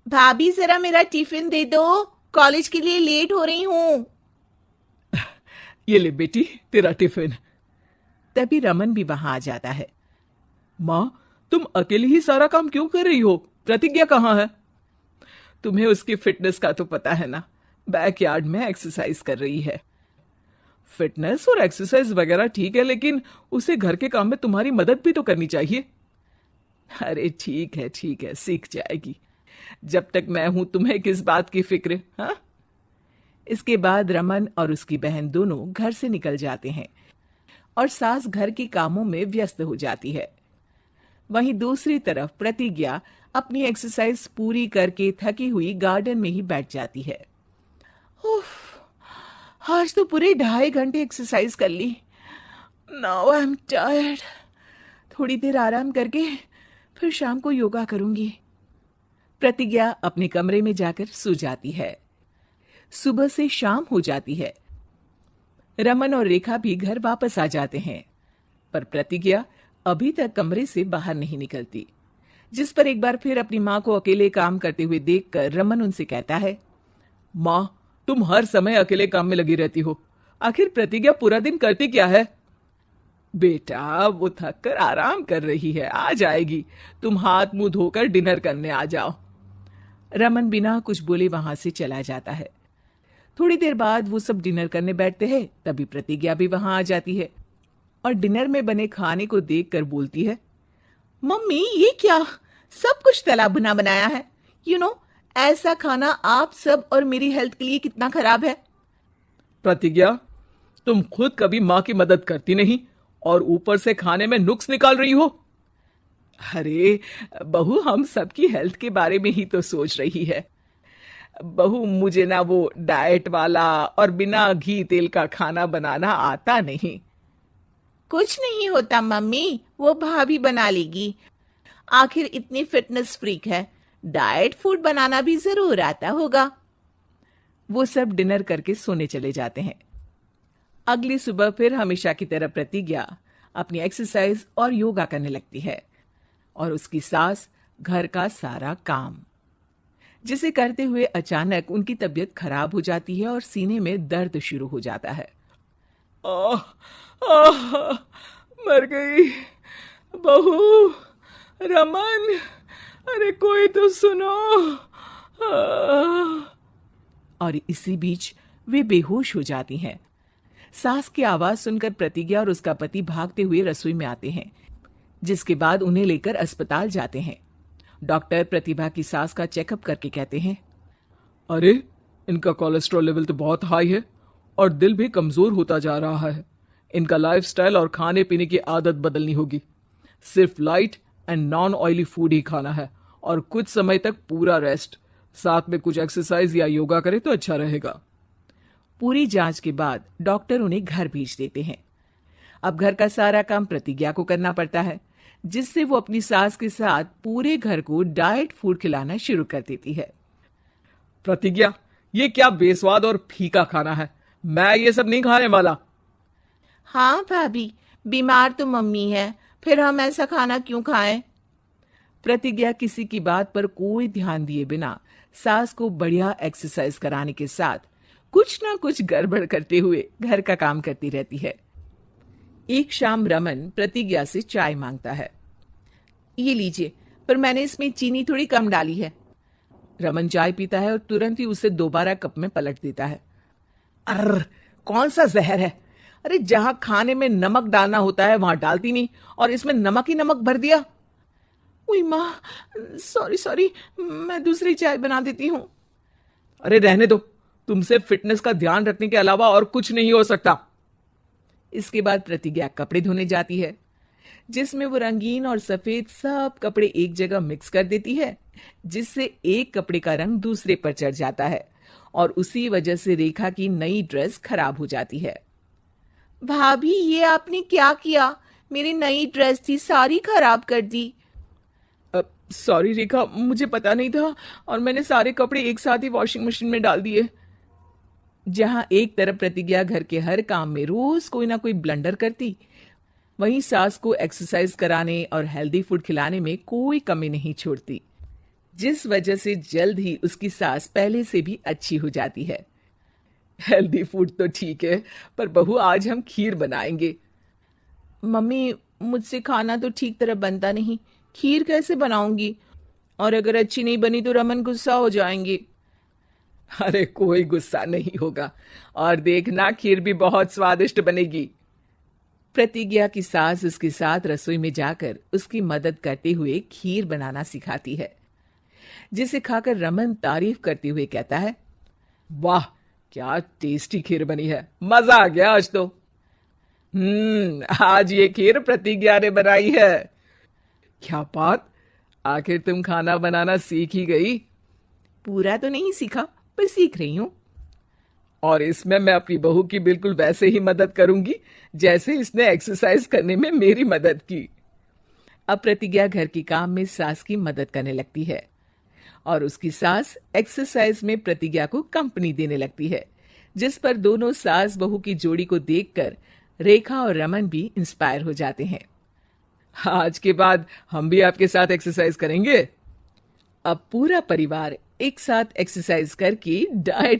भाभी जरा मेरा टिफिन दे दो, कॉलेज के लिए लेट हो रही हूँ। ये ले बेटी तेरा टिफिन। तभी रमन भी वहां आ जाता है। माँ, तुम अकेली ही सारा काम क्यों कर रही हो? प्रतिज्ञा कहाँ है? तुम्हें उसकी फिटनेस का तो पता है ना, बैकयार्ड में एक्सरसाइज कर रही है। फिटनेस और एक्सरसाइज वगैरह ठीक है, लेकिन उसे घर के काम में तुम्हारी मदद भी तो करनी चाहिए। अरे ठीक है, सीख जाएगी। जब तक मैं हूं तुम्हें किस बात की फिक्र, हाँ? इसके बाद रमन और उसकी बहन दोनों घर से निकल जाते हैं और सास घर के कामों में व्यस्त हो जाती है। वहीं दूसरी तरफ प्रतिज्ञा अपनी एक्सरसाइज पूरी करके थकी हुई गार्डन में ही बैठ जाती है। उफ, आज तो पूरे 2.5 घंटे एक्सरसाइज कर ली। Now I am tired. थोड़ी देर आराम करके फिर शाम को योगा करूंगी। प्रतिज्ञा अपने कमरे में जाकर सो जाती है। सुबह से शाम हो जाती है। रमन और रेखा भी घर वापस आ जाते हैं, पर प्रतिज्ञा अभी तक कमरे से बाहर नहीं निकलती। जिस पर एक बार फिर अपनी माँ को अकेले काम करते हुए देखकर रमन उनसे कहता है, माँ, तुम हर समय अकेले काम में लगी रहती हो। आखिर प्रतिज्ञा पूरा दिन करती क्या है? बेटा, वो थक कर आराम कर रही है, आ जाएगी। तुम हाथ मुंह धोकर डिनर करने आ जाओ। रमन बिना कुछ बोले वहां से चला जाता है। थोड़ी देर बाद वो सब डिनर करने बैठते हैं, तभी प्रतिज्ञा भी वहां आ जाती है और डिनर में बने खाने को देखकर बोलती है, मम्मी ये क्या, सब कुछ तला भुना बनाया है। ऐसा खाना आप सब और मेरी हेल्थ के लिए कितना खराब है। प्रतिज्ञा, तुम खुद कभी माँ की मदद करती नहीं और ऊपर से खाने में नुक्स निकाल रही हो। अरे बहू, हम सबकी हेल्थ के बारे में ही तो सोच रही है। बहू, मुझे ना वो डाइट वाला और बिना घी तेल का खाना बनाना आता नहीं। कुछ नहीं होता मम्मी, वो भाभी बना लेगी। आखिर इतनी फिटनेस फ्रीक है, डाइट फूड बनाना भी जरूर आता होगा। वो सब डिनर करके सोने चले जाते हैं। अगली सुबह फिर हमेशा की तरह प्रतिज्ञा अपनी एक्सरसाइज और योगा करने लगती है और उसकी सास घर का सारा काम, जिसे करते हुए अचानक उनकी तबीयत खराब हो जाती है और सीने में दर्द शुरू हो जाता है। आह, आह, मर गई बहू। रमन, अरे कोई तो सुनो। आह। और इसी बीच वे बेहोश हो जाती हैं। सास की आवाज सुनकर प्रतिज्ञा और उसका पति भागते हुए रसोई में आते हैं, जिसके बाद उन्हें लेकर अस्पताल जाते हैं। डॉक्टर प्रतिभा की सास का चेकअप करके कहते हैं, अरे, इनका कोलेस्ट्रॉल लेवल तो बहुत हाई है और दिल भी कमजोर होता जा रहा है। इनका लाइफस्टाइल और खाने पीने की आदत बदलनी होगी। सिर्फ light and non oily food ही खाना है और कुछ समय तक पूरा रेस्ट, साथ में कुछ एक्सरसाइज या योगा करे तो अच्छा रहेगा। पूरी जांच के बाद डॉक्टर उन्हें घर भेज देते हैं। अब घर का सारा काम प्रतिज्ञा को करना पड़ता है, जिससे वो अपनी सास के साथ पूरे घर को डाइट फूड खिलाना शुरू कर देती है। प्रतिज्ञा, ये क्या बेस्वाद और फीका खाना है। मैं ये सब नहीं खाने वाला। हाँ भाभी, बीमार तो मम्मी है, फिर हम ऐसा खाना क्यों खाएं? प्रतिज्ञा किसी की बात पर कोई ध्यान दिए बिना सास को बढ़िया एक्सरसाइज कराने के साथ कुछ ना कुछ गड़बड़ करते हुए घर का काम करती रहती है। एक शाम रमन प्रतिज्ञा से चाय मांगता है। ये लीजिए, पर मैंने इसमें चीनी थोड़ी कम डाली है। रमन चाय पीता है और तुरंत ही उसे दोबारा कप में पलट देता है। अर्र, कौन सा जहर है? अरे जहां खाने में नमक डालना होता है वहां डालती नहीं और इसमें नमक ही नमक भर दिया। उई माँ, सॉरी सॉरी, मैं दूसरी चाय बना देती हूँ। अरे रहने दो, तुमसे फिटनेस का ध्यान रखने के अलावा और कुछ नहीं हो सकता। इसके बाद प्रतिज्ञा कपड़े धोने जाती है, जिसमें वो रंगीन और सफेद सब कपड़े एक जगह मिक्स कर देती है, जिससे एक कपड़े का रंग दूसरे पर चढ़ जाता है और उसी वजह से रेखा की नई ड्रेस खराब हो जाती है। भाभी, ये आपने क्या किया? मेरी नई ड्रेस थी, सारी खराब कर दी। सॉरी रेखा, मुझे पता नहीं था और मैंने सारे कपड़े एक साथ ही वॉशिंग मशीन में डाल दिए। जहां एक तरफ प्रतिज्ञा घर के हर काम में रोज कोई ना कोई ब्लंडर करती, वहीं सास को एक्सरसाइज कराने और हेल्दी फूड खिलाने में कोई कमी नहीं छोड़ती। जिस वजह से जल्द ही उसकी सांस पहले से भी अच्छी हो जाती है। हेल्दी फूड तो ठीक है, पर बहू आज हम खीर बनाएंगे। मम्मी, मुझसे खाना तो ठीक तरह बनता नहीं, खीर कैसे बनाऊंगी? और अगर अच्छी नहीं बनी तो रमन गुस्सा हो जाएंगे। अरे कोई गुस्सा नहीं होगा, और देखना खीर भी बहुत स्वादिष्ट बनेगी। प्रतिज्ञा की सास उसके साथ रसोई में जाकर उसकी मदद करते हुए खीर बनाना सिखाती है, जिसे खाकर रमन तारीफ करते हुए कहता है, वाह, क्या टेस्टी खीर बनी है, मजा आ गया आज तो। आज ये खीर प्रतिज्ञा ने बनाई है। क्या बात, आखिर तुम खाना बनाना सीख ही गई? पूरा तो नहीं सीखा, पर सीख रही हूं। और इसमें मैं अपनी बहू की बिल्कुल वैसे ही मदद करूंगी जैसे इसने एक्सरसाइज करने में मेरी मदद की। अब प्रतिज्ञा घर के काम में सास की मदद करने लगती है और उसकी सास एक्सरसाइज में प्रतिज्ञा को कंपनी देने लगती है, जिस पर दोनों सास बहू की जोड़ी को देखकर रेखा और रमन भी इंस्पायर हो जाते हैं। आज के बाद हम भी आपके साथ एक्सरसाइज करेंगे। अब पूरा परिवार एक साथ एक्सरसाइज करके डाइट